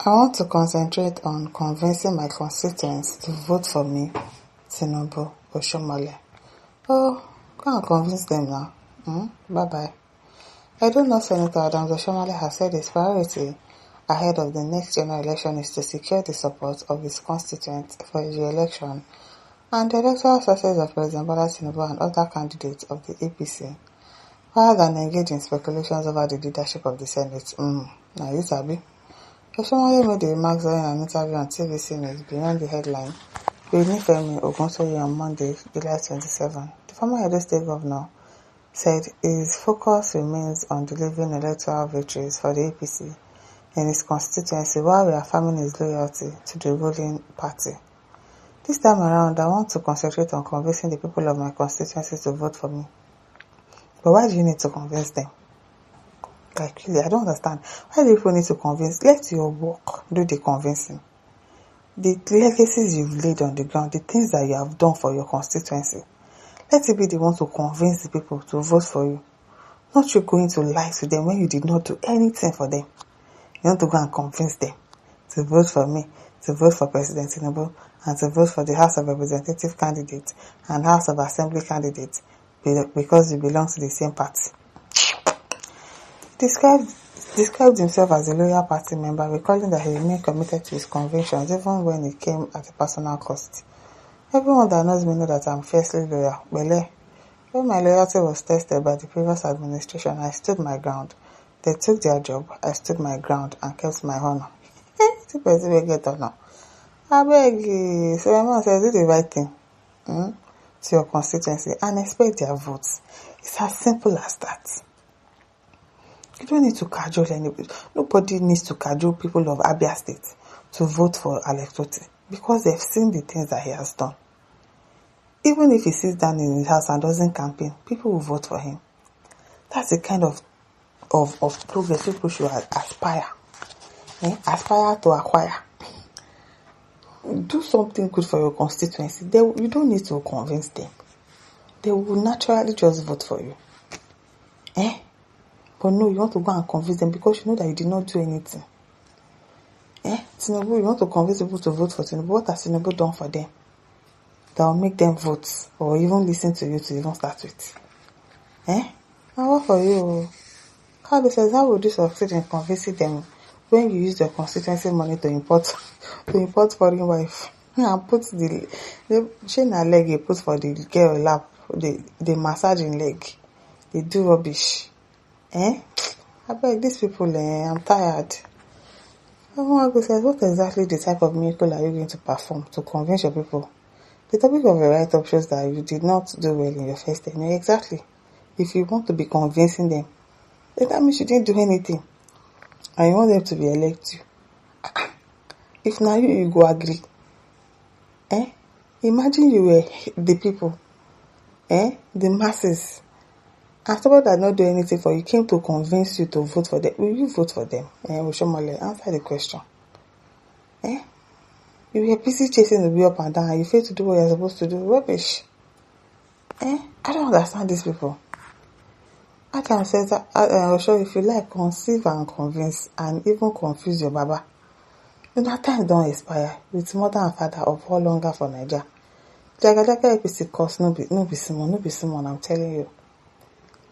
I want to concentrate on convincing my constituents to vote for me, Tinubu, Oshiomhole. Oh, go and convince them now. Bye-bye. I don't know Senator Adams Oshiomhole has said his priority ahead of the next general election is to secure the support of his constituents for his re-election and the electoral success of President Bola Tinubu and other candidates of the APC, rather than engage in speculations over the leadership of the Senate. Now you sabi. Oshiomhole made the remarks during an interview on TVC News beyond the headline with Nifemi Oguntoye on Monday, July 27. The former Edo State governor said his focus remains on delivering electoral victories for the APC in his constituency while reaffirming his loyalty to the ruling party. This time around, I want to concentrate on convincing the people of my constituency to vote for me. But why do you need to convince them? Like, really, I don't understand. Why do people need to convince? Let your work do the convincing. The legacies you've laid on the ground, the things that you have done for your constituency, let it be the one to convince the people to vote for you. Not you going to lie to them when you did not do anything for them. You want to go and convince them to vote for me, to vote for President Tinubu, and to vote for the House of Representative candidate and House of Assembly candidate because you belong to the same party. Described himself as a loyal party member, recalling that he remained committed to his convictions even when it came at a personal cost. Everyone that knows me knows that I'm fiercely loyal. When my loyalty was tested by the previous administration, I stood my ground. They took their job, I stood my ground and kept my honor. See person will get honor. I beg you. So my mom says, do the right thing to your constituency and expect their votes. It's as simple as that. You don't need to cajole anybody. Nobody needs to cajole people of Abia State to vote for Alex Otti because they've seen the things that he has done. Even if he sits down in his house and doesn't campaign, people will vote for him. That's the kind of progress people should aspire. Aspire to acquire. Do something good for your constituency. You don't need to convince them. They will naturally just vote for you. But no, you want to go and convince them because you know that you did not do anything. Tinubu, you want to convince people to vote for Tinubu. What has Tinubu done for them that will make them vote or even listen to you to even start with? And what for you? Carly says, how would you succeed in convincing them when you use your constituency money to import foreign wife and put the chain her leg you put for the girl lap, the massaging leg, they do rubbish. I beg these people, I'm tired. Someone says, what exactly the type of miracle are you going to perform to convince your people? The topic of your write-up shows that you did not do well in your first tenure. Exactly. If you want to be convincing them, that means you didn't do anything. And you want them to be elected. If now you go agree. Imagine you were the people. The masses. And somebody that not do anything for you came to convince you to vote for them. Will you vote for them? Oshiomhole, answer the question. You were busy chasing the wheel up and down and you fail to do what you're supposed to do. Rubbish. I don't understand these people. Adam says that if you like, conceive and convince and even confuse your baba. That time don't expire with mother and father of all longer for Nigeria. Jagadaka APC cost no be Simon, I'm telling you.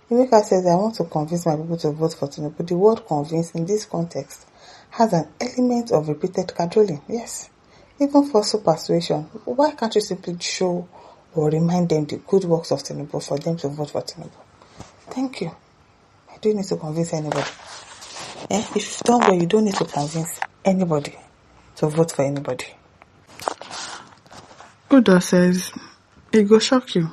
Emeka says, I want to convince my people to vote for Tinubu. The word convince in this context has an element of repeated cajoling. Yes. Even forceful persuasion. Why can't you simply show or remind them the good works of Tinubu for them to vote for Tinubu? Thank you. I don't need to convince anybody. If you've done well, you don't need to convince anybody to vote for anybody. Udo says, it go shock you.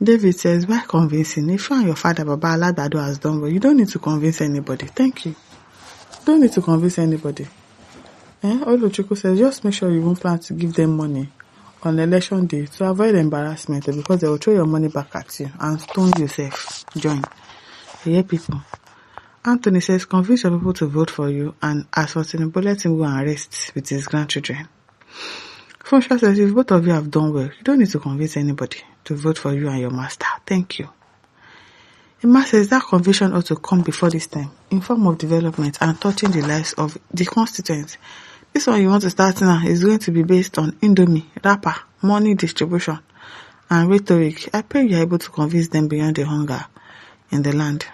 David says, why convincing? If you and your father, Baba Aladado, has done well, you don't need to convince anybody. Thank you. You don't need to convince anybody. Oluchukwu says, just make sure you won't plan to give them money on election day to avoid embarrassment because they will throw your money back at you and stone yourself. Join. You hear people. Anthony says, convince your people to vote for you, and as for Tinubu, let him go and rest with his grandchildren. Funsha says, if both of you have done well, you don't need to convince anybody to vote for you and your master. Thank you. Emma says that conviction ought to come before this time, in form of development and touching the lives of the constituents. This one you want to start now is going to be based on Indomie, rapper, money distribution, and rhetoric. I pray you are able to convince them beyond the hunger in the land.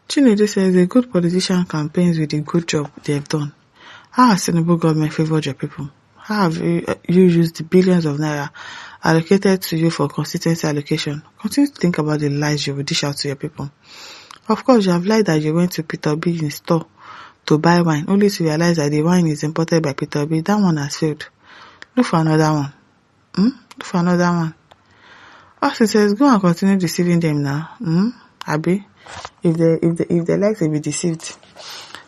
Tinubu says a good politician campaigns with a good job they have done. How has Tinubu government favored your people? How have you used the billions of naira allocated to you for constituency allocation? Continue to think about the lies you will dish out to your people. Of course, you have lied that you went to Peter B in store to buy wine, only to realize that the wine is imported by Peter B. That one has failed. Look for another one. Look for another one. Also says, go and continue deceiving them now. Abi, if they like to be deceived.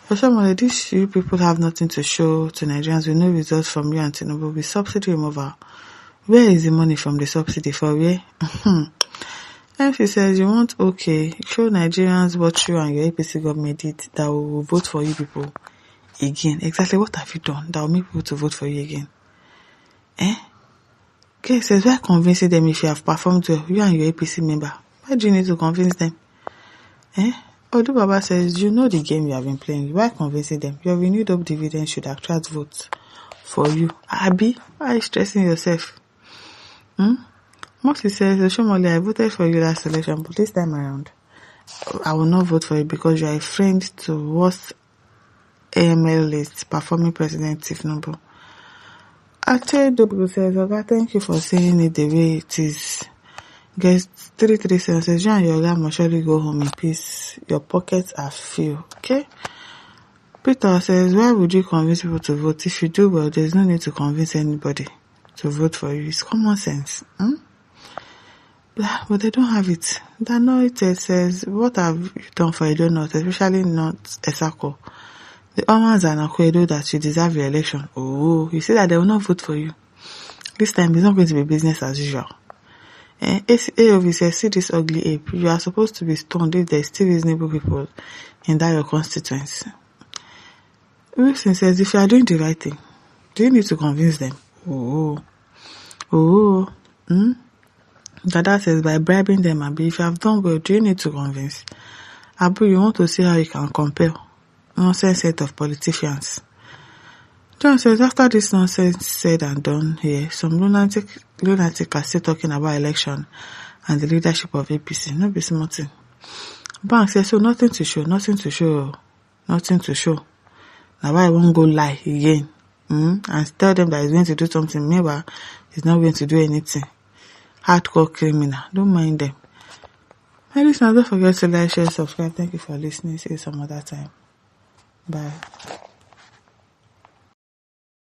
Oshiomhole, these you people have nothing to show to Nigerians with no results from you and Tinubu with subsidy removal. Where is the money from the subsidy for where? And she says, you want show Nigerians what you and your APC government did that will vote for you people again. Exactly what have you done that will make people to vote for you again? Okay, says, why convincing them if you have performed well, you and your APC member? Why do you need to convince them? Odu Baba says, you know the game you have been playing. Why convincing them? Your renewed up dividend should attract votes for you. Abi, why are you stressing yourself? Moxie says, Oshiomhole, I voted for you last election, but this time around, I will not vote for you because you are a friend to worst AML list performing President Tinubu. Achedobu says, Oga, thank you for saying it the way it is. Guys, 337 says, you and your guy must surely go home in peace. Your pockets are full. Okay? Peter says, why would you convince people to vote? If you do well, there's no need to convince anybody to vote for you. It's common sense. But they don't have it. The Anointed says, what have you done for a donut, especially not a circle? The Omans and Akwedo that you deserve your election. Oh, you say that they will not vote for you. This time it's not going to be business as usual. AOV says, see this ugly ape. You are supposed to be stoned if there is still reasonable people in that your constituency. Wilson says, if you are doing the right thing, do you need to convince them? Dada says, by bribing them, Abi, if you have done well, do you need to convince? Abu, you want to see how you can compel nonsense set of politicians. John says, after this nonsense said and done here, some lunatic are still talking about election and the leadership of APC. No be smarting. Bank says, so nothing to show. Now why I won't go lie again? And tell them that he's going to do something. Maybe he's not going to do anything. Hardcore criminal. Don't mind them. And listeners, don't forget to like, share, subscribe. Thank you for listening. See you some other time. Bye.